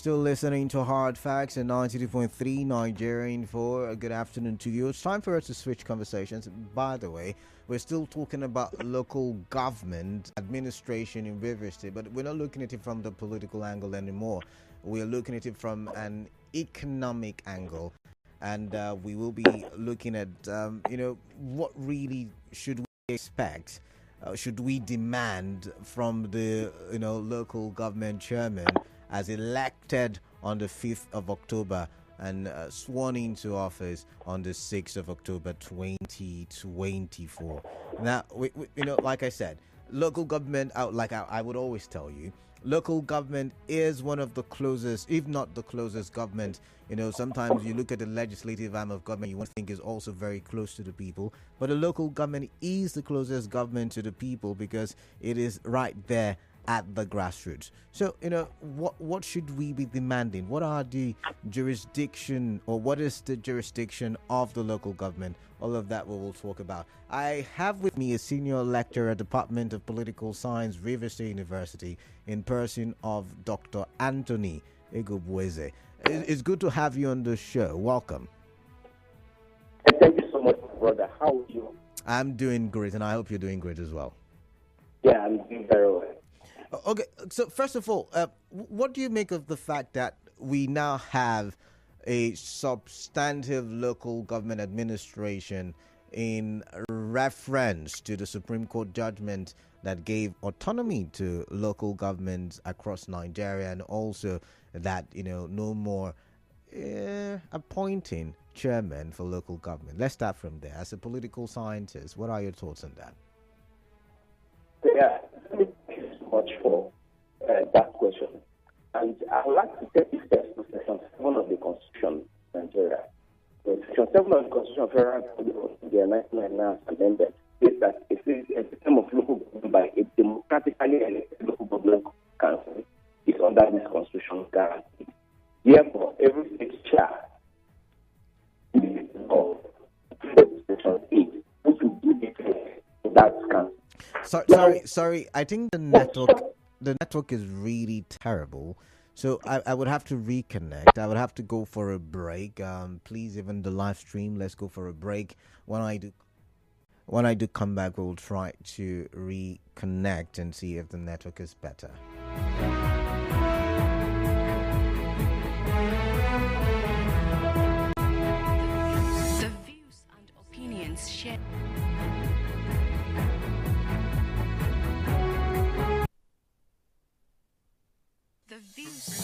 still listening to Hard Facts and 92.3 Nigerian for a good afternoon to you. It's time for us to switch conversations. By the way, we're still talking about local government administration in River State, but we're not looking at it from the political angle anymore. We're looking at it from an economic angle. And we will be looking at, what really should we expect? Should we demand from the, local government chairman as elected on the 5th of October and sworn into office on the 6th of October 2024? Now, like I said, local government, I would always tell you, local government is one of the closest, if not the closest government. Sometimes you look at the legislative arm of government, you won't think is also very close to the people. But the local government is the closest government to the people because it is right there at the grassroots. So, what should we be demanding? What are the jurisdiction, or what is the jurisdiction of the local government? All of that we will talk about. I have with me a senior lecturer at Department of Political Science, River State University, in person of Dr. Anthony Egobueze. It's good to have you on the show. Welcome. Thank you so much, brother. How are you? I'm doing great, and I hope you're doing great as well. Yeah, I'm doing very well. Okay, so first of all, what do you make of the fact that we now have a substantive local government administration in reference to the Supreme Court judgment that gave autonomy to local governments across Nigeria, and also that, no more appointing chairmen for local government? Let's start from there. As a political scientist, what are your thoughts on that? Yeah, thank you so much for that question. And I would like to take this first to Section 7 of the Constitution of Nigeria. Section 7 of the Constitution of Federal Republic of Nigeria, 1999, amended, states that it is a system of local government by a democratically elected local government council is under this constitution guaranteed. Therefore, every state shall of Section 8, which will be declared in that council. Sorry. I think the network is really terrible. So I would have to reconnect. I would have to go for a break. Please, even the live stream, let's go for a break. When I do come back, we'll try to reconnect and see if the network is better. The views and opinions shared.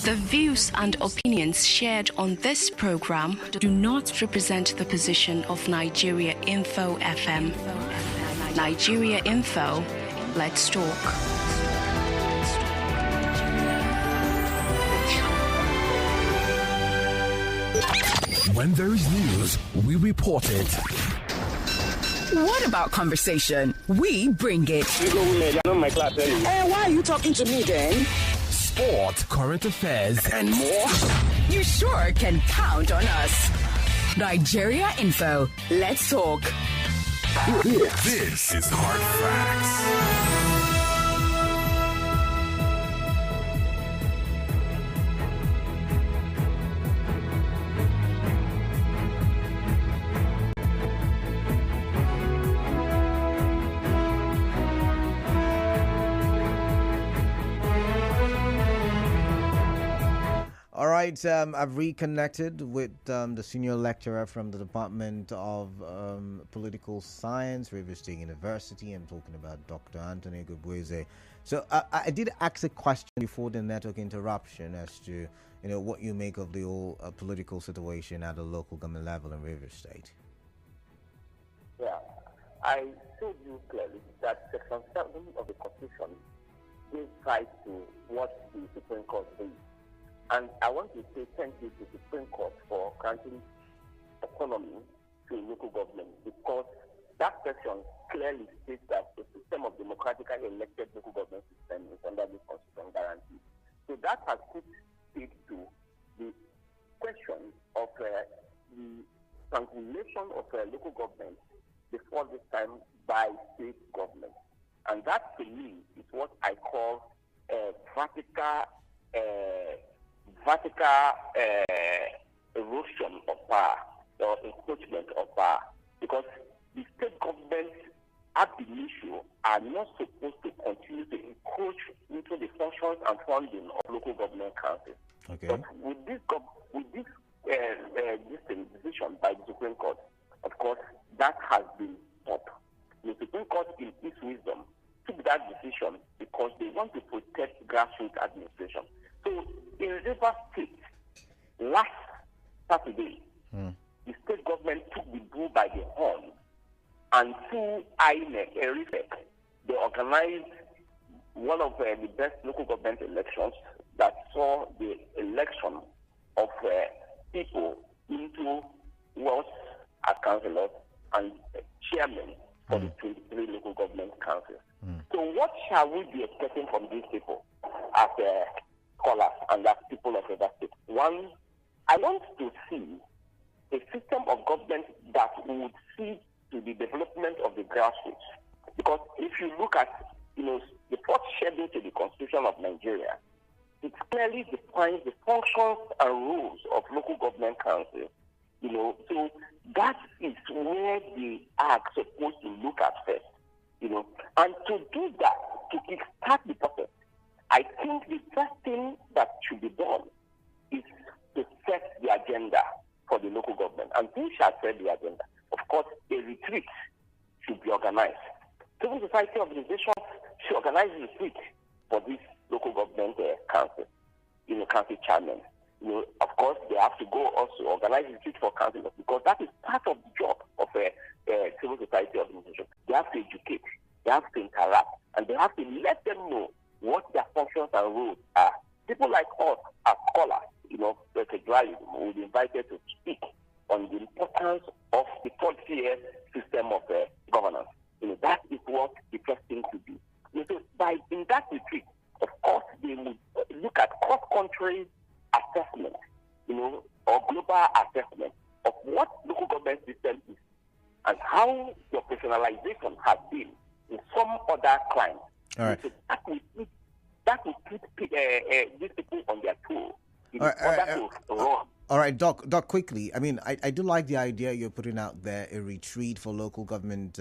The views and opinions shared on this program do not represent the position of Nigeria Info FM. Nigeria Info, let's talk. When there is news, we report it. What about conversation? We bring it. Hey, Why are you talking to me then? Sport, current affairs, and more. You sure can count on us. Nigeria Info. Let's talk. This is Hard Facts. All right, I've reconnected with the senior lecturer from the Department of Political Science, River State University. I'm talking about Dr. Anthony Egobueze. So I did ask a question before the network interruption as to, what you make of the whole political situation at the local government level in River State. yeah, I told you clearly that Section 7 of the Constitution gives right to what the Supreme Court says. And I want to say thank you to the Supreme Court for granting autonomy to local government, because that section clearly states that the system of democratically elected local government system is under this constitution guarantee. So that has put it to the question of the strangulation of local government before this time by state government. And that, to me, is what I call practical vertical erosion of power or encroachment of power, because the state governments at the issue are not supposed to continue to encroach into the functions and funding of local government councils. Okay. But with this decision by the Supreme Court, of course, that has been stopped. The Supreme Court, in its wisdom, took that decision because they want to protect grassroots administration. So, in Rivers State, last Saturday, the state government took the bull by the horn, and through INEC, they organized one of the best local government elections that saw the election of people into wards as councillors and chairmen for the 23 local government councils. So what shall we be expecting from these people as scholars and as people of Rivers State? One, I want to see a system of government that would see to the development of the grassroots. Because if you look at, the fourth schedule to the Constitution of Nigeria, it clearly defines the functions and rules of local government councils. So that is where they are supposed to look at first. And to do that, to kickstart the process, I think the first thing that should be done is to set the agenda for the local government. And who shall set the agenda? Of course, a retreat should be organized. Civil society organizations should organize a retreat for this local government council, council chairmen. Of course, they have to go also organize a retreat for councillors, because that is part of the job of a civil society organization. They have to educate, they have to interact, and they have to let them know what their functions and roles are. People like us as scholars, gradually, will be invited to speak on the importance of the third-tier system of governance. That is what the first thing to do. So in that retreat, of course, they would look at cross-country assessment, or global assessment of what local government system is and how the operationalization has been in some other climes. All right. So that will put these people on their toes in order to run. All right, Doc, quickly. I mean, I do like the idea you're putting out there, a retreat for local government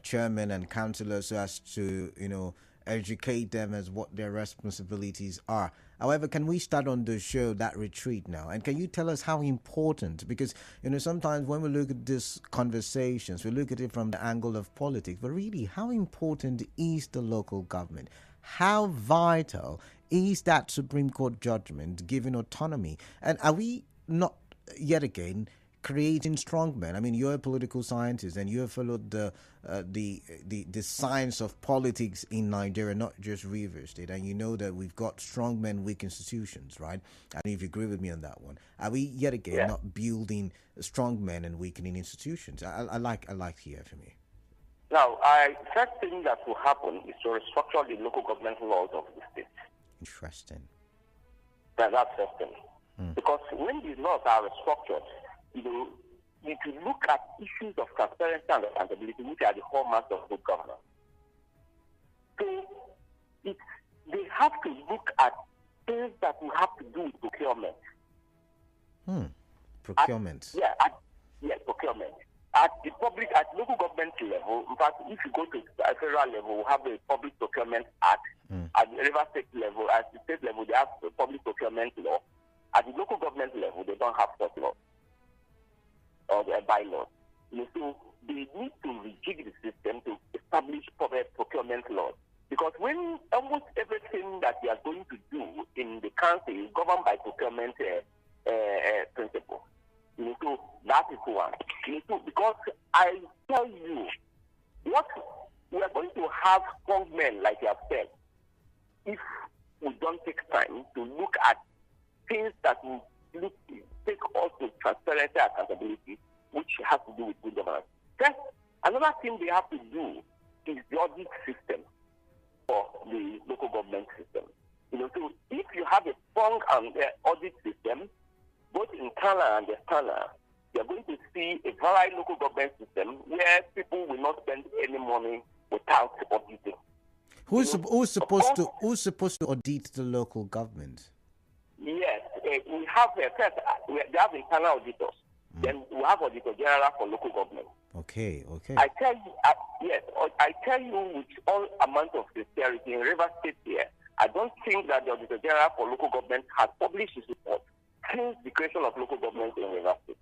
chairmen and councillors so as to, educate them as what their responsibilities are. However, can we start on the show that retreat now? And can you tell us how important, because, sometimes when we look at these conversations, we look at it from the angle of politics, but really, how important is the local government? How vital is that Supreme Court judgment giving autonomy? And are we not yet again creating strongmen? I mean, you're a political scientist and you have followed the science of politics in Nigeria, not just Rivers State, and you know that we've got strongmen, weak institutions, right? And if you agree with me on that one, are we yet again not building strongmen and weakening institutions? I like to hear from you. Now, first thing that will happen is to restructure the local government laws of the state. Interesting. That's first thing. Because when these laws are restructured, you to look at issues of transparency and accountability, which are the hallmarks of good governance. So they have to look at things that will have to do with procurement. Procurement. Procurement. At local government level, in fact, if you go to the federal level, we have the Public Procurement Act. At the River State level, at the state level, they have the Public Procurement Law. At the local government level, they don't have such law or their bylaws. So they need to rejig the system to establish public procurement laws. Because when almost everything that they are going to do in the council is governed by procurement principles. So that is one. Because I tell you, what we are going to have strong men, like you have said, if we don't take time to look at things that will take us to transparency and accountability, which has to do with good governance. First, another thing they have to do is the audit system for the local government system. So if you have a strong audit system, both internal and external, you're going to see a varied local government system where people will not spend any money without auditing. Who's supposed to audit the local government? Yes, have first, they have internal auditors. Then we have auditor general for local government. Okay. I tell you, yes, I tell you with all amount of sincerity, in River State here, I don't think that the auditor general for local government has published his report since the creation of local government in River State.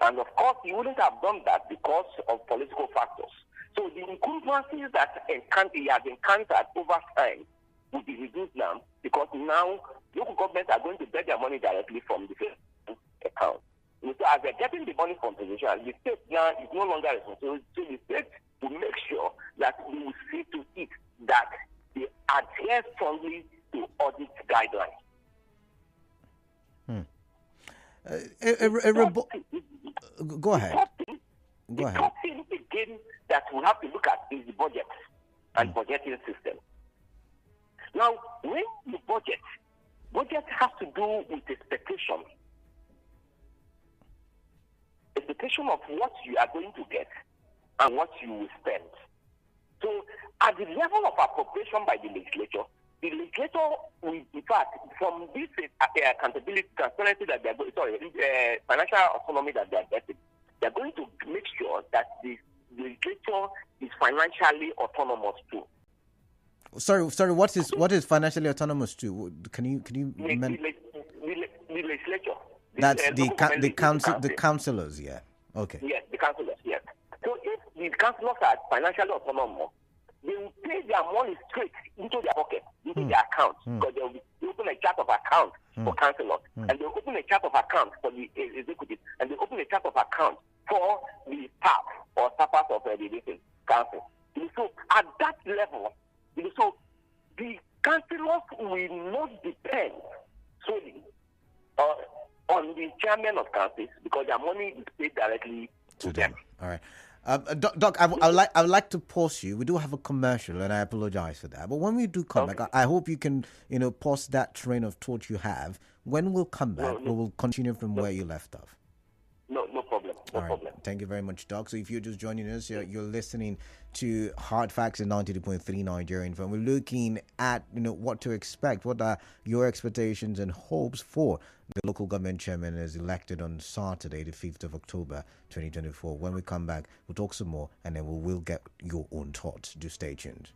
And of course, he wouldn't have done that because of political factors. So the incumbencies that he has encountered over time will be reduced now, because now local governments are going to get their money directly from the federal account. So as they're getting the money from position, the state now is no longer responsible. So the state will make sure that we will see to it that they adhere strongly to audit guidelines. Go ahead. The third thing again that we have to look at is the budget and budgeting system. Now, when you budget has to do with expectation of what you are going to get and what you will spend. So, at the level of appropriation by the legislature will, in fact, from this accountability, transparency that they are going, financial autonomy that they are getting, they are going to make sure that the legislature is financially autonomous too. Sorry. What is financially autonomous too? Can you the legislature? That's the councillors, yeah. Okay. Yes, the councillors, yes. So if the councillors are financially autonomous, they will pay their money straight into their pocket, into their accounts, because they will open a chart of account for councillors, and they will open a chart of account for the executive, and they open a chart of account for the staff or staffers of the council. So at that level, so the councillors will not depend solely on the chairman of councils, because their money is paid directly to them. All right. Doc, I would like to pause you. We do have a commercial, and I apologize for that. But when we do come back, I hope you can, pause that train of thought you have. When we'll come back, we will continue from where you left off. No problem. No problem. Thank you very much, Doc. So if you're just joining us, you're listening to Hard Facts in 92.3 Nigerian Film. We're looking at, what to expect. What are your expectations and hopes for the local government chairman as elected on Saturday, the 5th of October, 2024. When we come back, we'll talk some more, and then we'll get your own thoughts. Do stay tuned.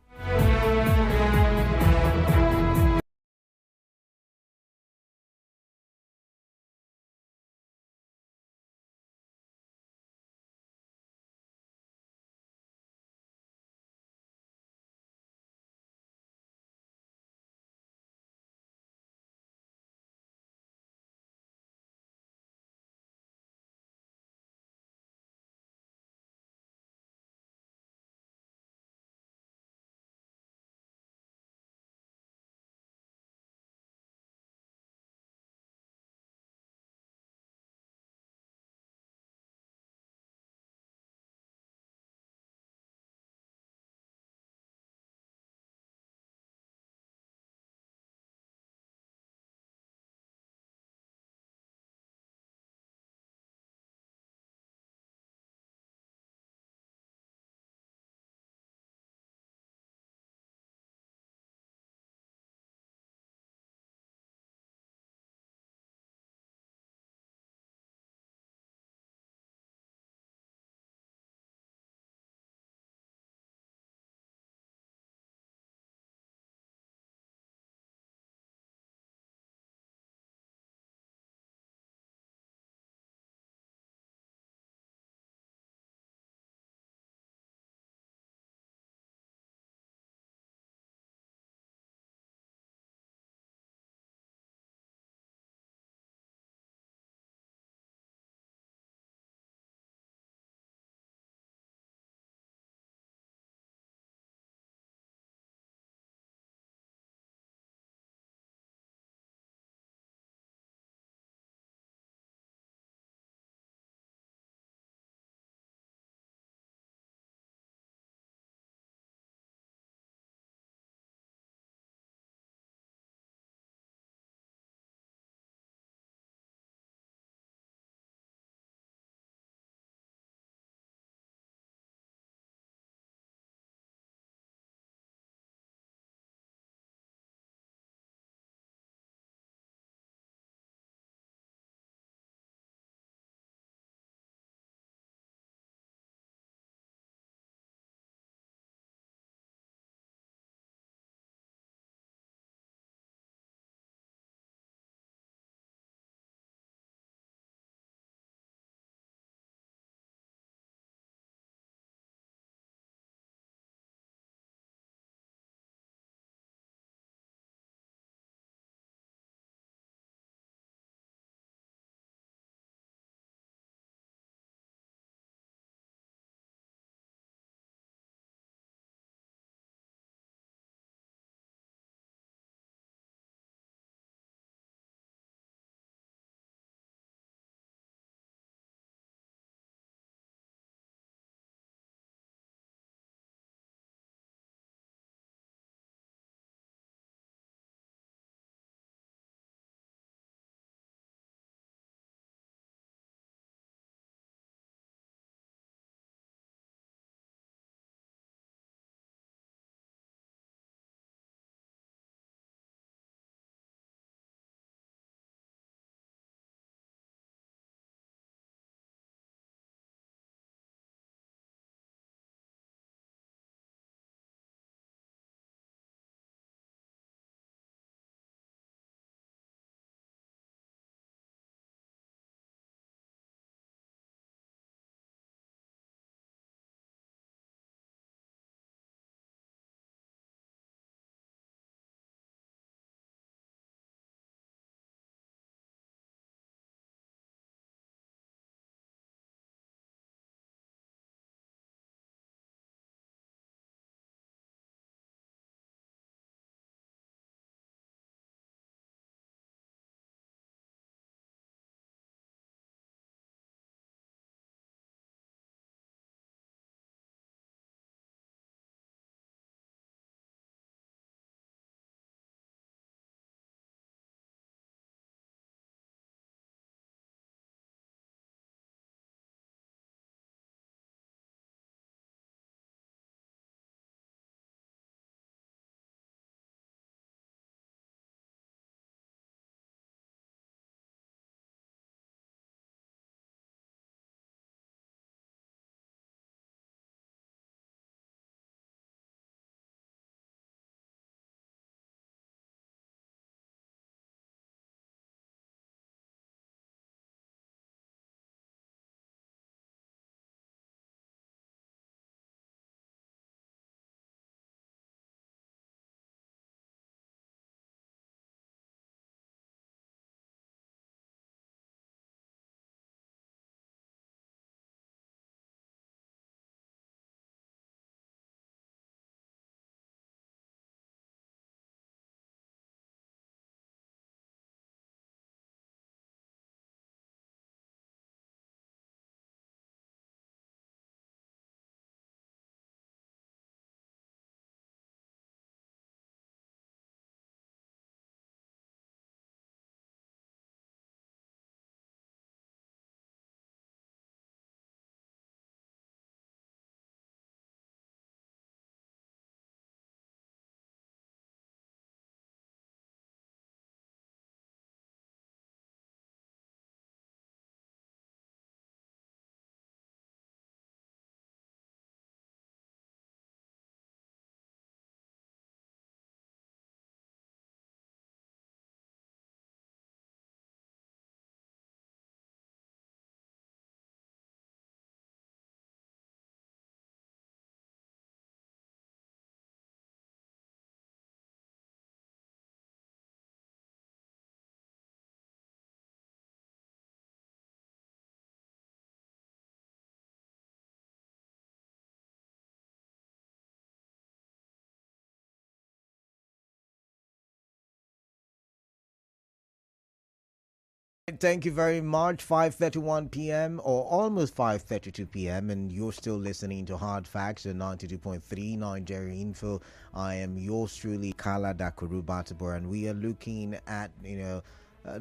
Thank you very much. 5:31 p.m. or almost 5:32 p.m. and you're still listening to Hard Facts at 92.3 Nigeria Info. I am yours truly, Kala Dakurubatibor, and we are looking at,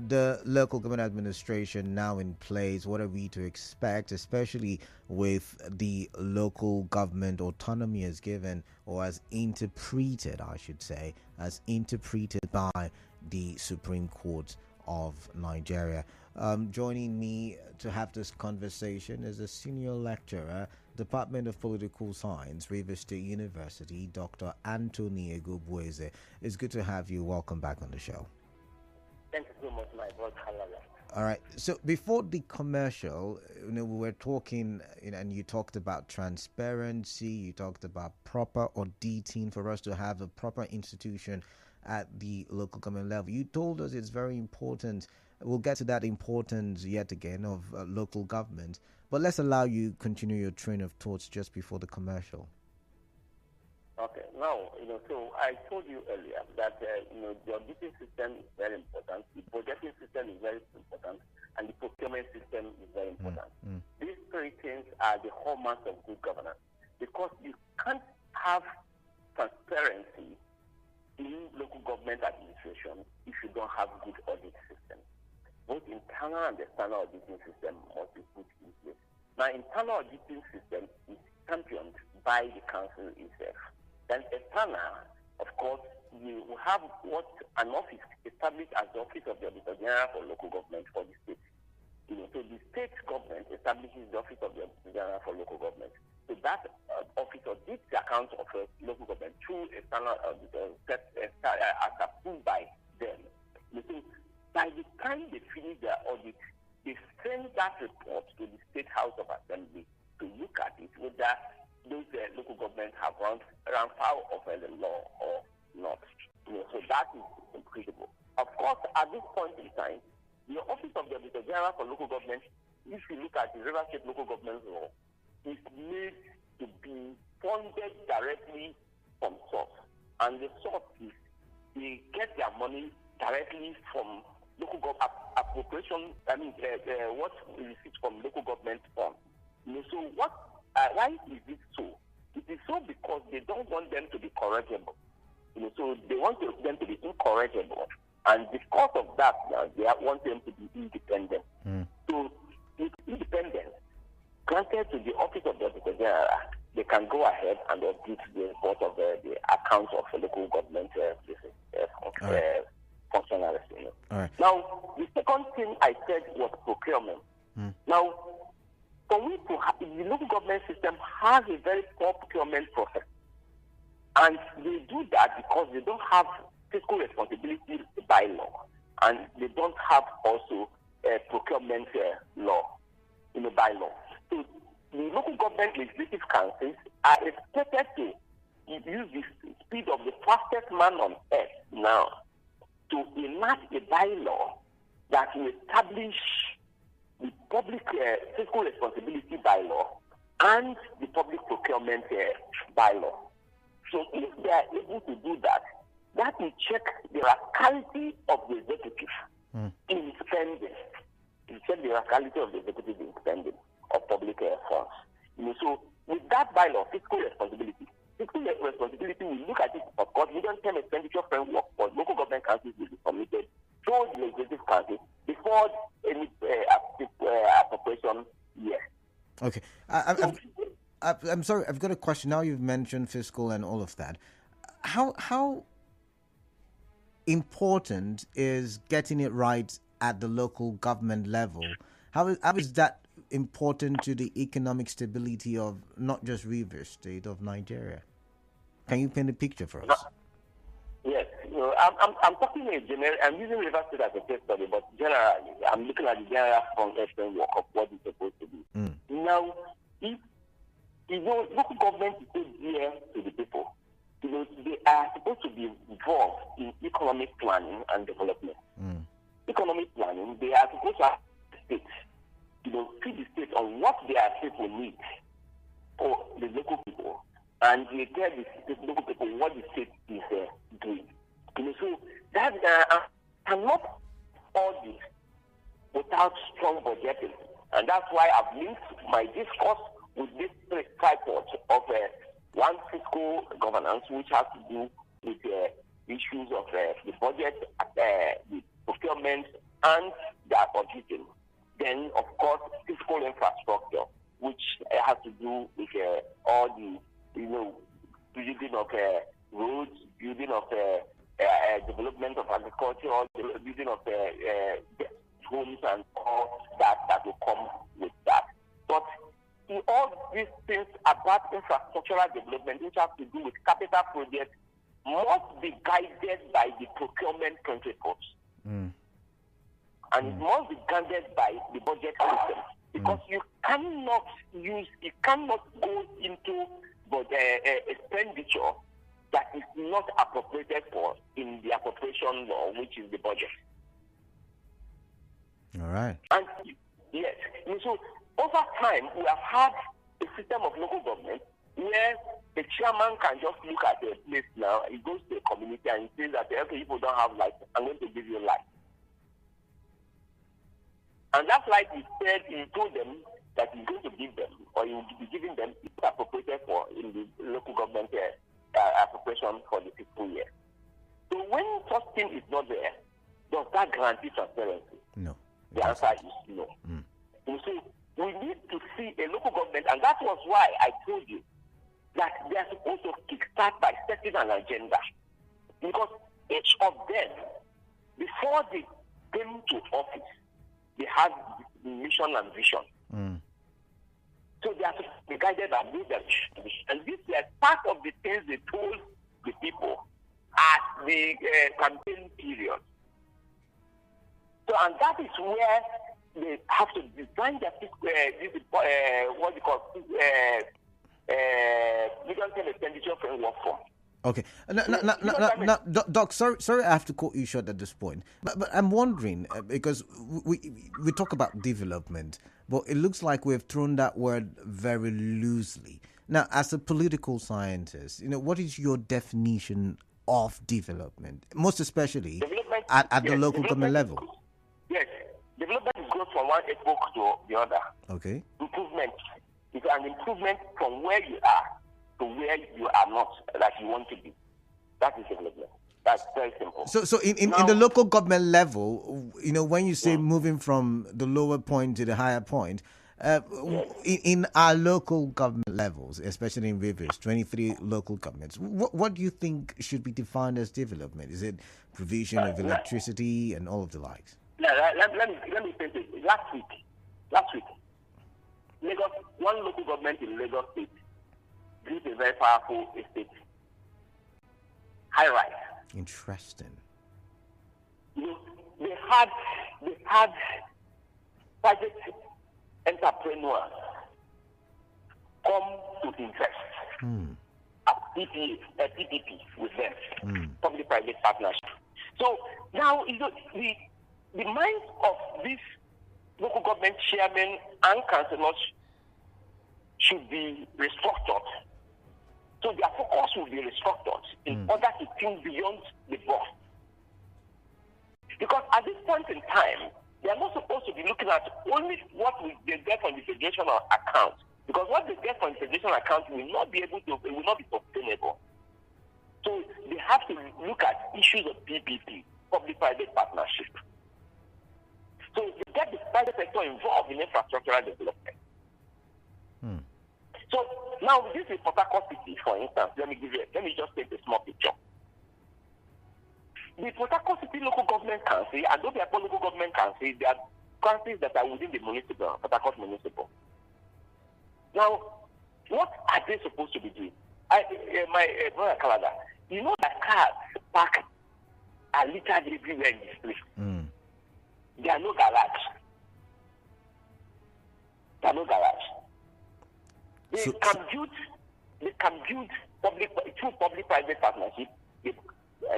the local government administration now in place. What are we to expect, especially with the local government autonomy as given, or as interpreted, I should say, as interpreted by the Supreme Court of Nigeria. Joining me to have this conversation is a senior lecturer, Department of Political Science, Rivers State University, Dr. Anthony Egobueze. It's good to have you. Welcome back on the show. Thank you so much, my brother. All right. So before the commercial, we were talking, and you talked about transparency. You talked about proper auditing for us to have a proper institution at the local government level. You told us it's very important. We'll get to that importance yet again of local government. But let's allow you continue your train of thoughts just before the commercial. Okay. Now, so I told you earlier that, the auditing system is very important, the budgeting system is very important, and the procurement system is very important. These three things are the hallmarks of good governance, because you can't have transparency in local government administration if you don't have good audit system. Both internal and external auditing system must be put in place. Now, internal auditing system is championed by the council itself. Then external, of course, you have what an office established as the Office of the Auditor General for local government for the state. So the state government establishes the Office of the Auditor General for local government. So that office audits the account of a local government through external auditors as approved by them. So by the time they finish their audit, they send that report to the State House of Assembly to look at it, whether those local governments have run foul of the law or not. So that is incredible. Of course, at this point in time, the Office of the Auditor General for local government, if you look at the River State local government law, is made to be funded directly from source. And the source is they get their money directly from local appropriation, what we receive from local government funds. So why is it so? It is so because they don't want them to be corrigible. So they want them to be incorrigible. And because of that, they want them to be independent. So with independence granted to the Office of the Auditor General, they can go ahead and audit the report of the accounts of local government functionaries. All right. Now, the second thing I said was procurement. Now, for me to have, the local government system has a very poor procurement process. And they do that because they don't have fiscal responsibility by law. And they don't have also procurement law, by law. So the local government legislative councils are expected to use the speed of the fastest man on earth now to enact a bylaw that will establish the public fiscal responsibility bylaw and the public procurement bylaw. So if they are able to do that, that will check the rascality of the executive in spending. It will check the rascality of the executive in spending of public funds. So with that bylaw, fiscal responsibility will look at it, of course, medium-term expenditure framework for local government councils will be submitted through the legislative council before any appropriation year. Okay. I'm sorry, I've got a question. Now you've mentioned fiscal and all of that. How important is getting it right at the local government level? How is that important to the economic stability of not just Rivers State, of Nigeria? Can you paint a picture for us? Yes. I'm talking in general. I'm using Rivers State as a case study, but generally, I'm looking at the general framework of what it's supposed to be. Now, if local government is so dear to the people, they are supposed to be involved in economic planning and development. Economic planning, they are supposed to have states, feed the state on what their people need for the local people, and they tell the local people what the state is doing. So that cannot audit, but without strong budgeting. And that's why I've linked my discourse with this tripod of one, fiscal governance, which has to do with issues of the budget, the procurement, and their auditing. Then, of course, fiscal infrastructure, which has to do with all the, building of roads, building of development of agriculture, building of homes, and all that will come with that. But all these things about infrastructural development, which have to do with capital projects, must be guided by the procurement principles. And it must be guided by the budget system. Because you cannot go into expenditure that is not appropriated for in the appropriation law, which is the budget. All right. And yes, so over time, we have had a system of local government where the chairman can just look at a place now, he goes to a community and he says that okay, people don't have light, I'm going to give you light. And that light he told them that he's going to give them, or he will be giving them, it's appropriated for in the local government appropriation for the fiscal year. So when such thing is not there, does that guarantee transparency? No. The answer is no. And so we need to see a local government, and that was why I told you that they are supposed to kickstart by setting an agenda. Because each of them, before they came to office, they had mission and vision. So they are to be guided by this. And this is part of the things they told the people at the campaign period. So, and that is where they have to design their what you call legal expenditure framework for. Okay. Now, Doc, sorry, I have to cut you short at this point. But I'm wondering, because we talk about development, but it looks like we've thrown that word very loosely. Now, as a political scientist, what is your definition of development, most especially at the local government level? Yes, development goes from one epoch to the other. Okay. Improvement is an improvement from where you are to where you are not, that you want to be. That is development. That's very simple. So in the local government level, when you say moving from the lower point to the higher point, in our local government levels, especially in Rivers, 23 local governments, what do you think should be defined as development? Is it provision of electricity and all of the likes? Let me say this. Last week, Lagos, one local government in Lagos State built a very powerful estate, high-rise. Interesting. They had private entrepreneurs come to invest at PPP with them, public-private partnership. So now, the minds of these local government chairmen and councillors should be restructured. So their focus will be restructured in order to think beyond the box. Because at this point in time, they are not supposed to be looking at only what they get from the federation account. Because what they get from the federation account will not be sustainable. So they have to look at issues of PPP, public-private partnership. So you get the private sector involved in infrastructural development. So now this is Port Harcourt City, for instance. Let me just take a small picture. The Port Harcourt City Local Government Council and those local government councils, they are councils that are within the municipal, Port Harcourt municipal. Now, what are they supposed to be doing? My brother Kalada, that cars parked are littered everywhere in this place. There are no garage. They can build through public-private partnership. They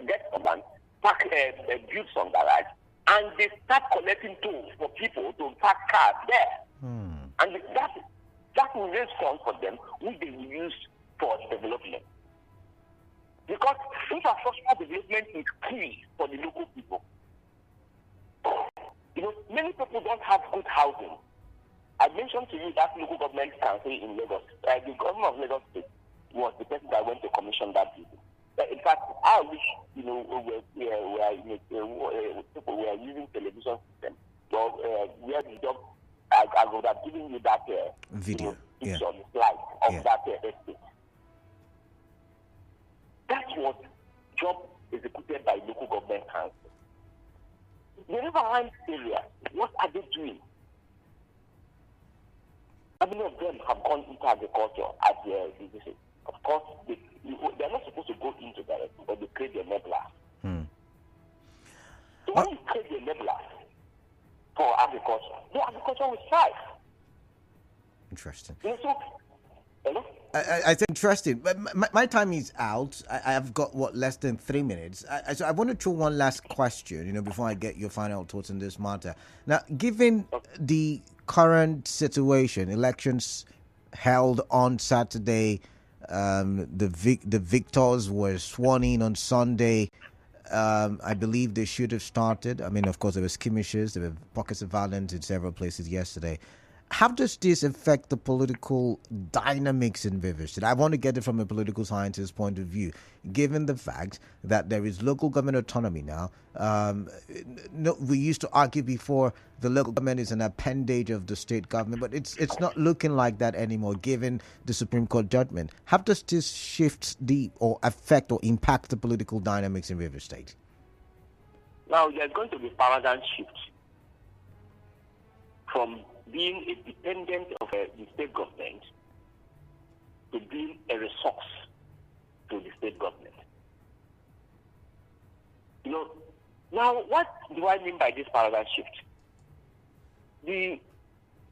get a bank, build some garage, and they start collecting tolls for people to park cars there. And that will raise funds for them, which they will use for development. Because infrastructural development is key for the local people. many people don't have good housing. I mentioned to you that local government council in Lagos. The governor of Lagos State was the person that went to commission that building. In fact, I wish, people were using television system. Where the job, I would have given you that video, picture on the slide of that estate. That was job executed by local government council. The Riverline area, what are they doing? How many of them have gone into agriculture at their businesses? Of course, they're not supposed to go into that, but they create their enabler. So when you create the enabler for agriculture, the agriculture will thrive. Interesting. Hello? I think interesting. But my time is out. I have got less than 3 minutes. So I want to throw one last question, before I get your final thoughts on this matter. Now, given the current situation, elections held on Saturday, the victors were sworn in on Sunday. I believe they should have started. I mean, of course, there were skirmishes, there were pockets of violence in several places yesterday. How does this affect the political dynamics in Rivers State? I want to get it from a political scientist's point of view, given the fact that there is local government autonomy now. We used to argue before the local government is an appendage of the state government, but it's not looking like that anymore, given the Supreme Court judgment. How does this shift or affect or impact the political dynamics in Rivers State? Now, there's going to be paradigm shift from being a dependent of the state government to being a resource to the state government. Now what do I mean by this paradigm shift? The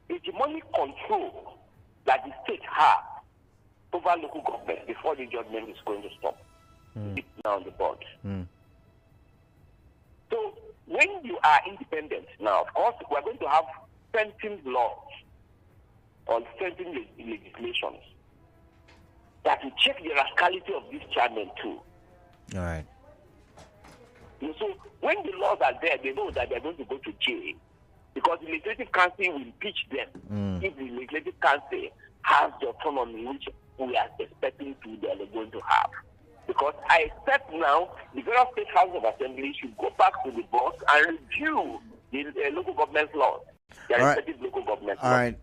hegemonic control that the state has over local government before the judgment is going to stop. It's now on the board. So when you are independent now, of course, we're going to have strengthened laws or strengthened legislations that will check the rascality of these chairmen too. All right. So when the laws are there, they know that they're going to go to jail because the legislative council will impeach them if the legislative council has the autonomy which we are expecting they're going to have. Because I expect now the various state houses of assembly should go back to the board and review the local government laws. All right.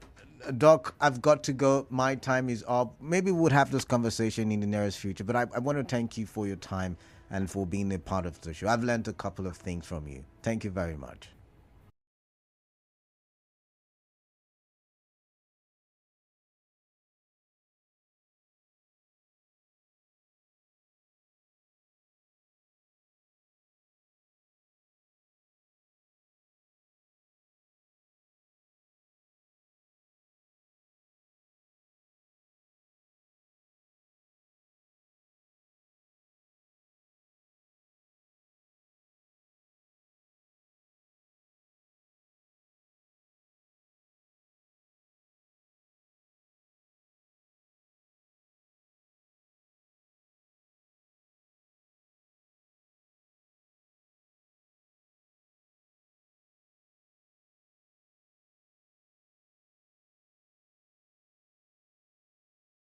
Doc, I've got to go. My time is up. Maybe we'll have this conversation in the nearest future, but I want to thank you for your time and for being a part of the show. I've learned a couple of things from you. Thank you very much.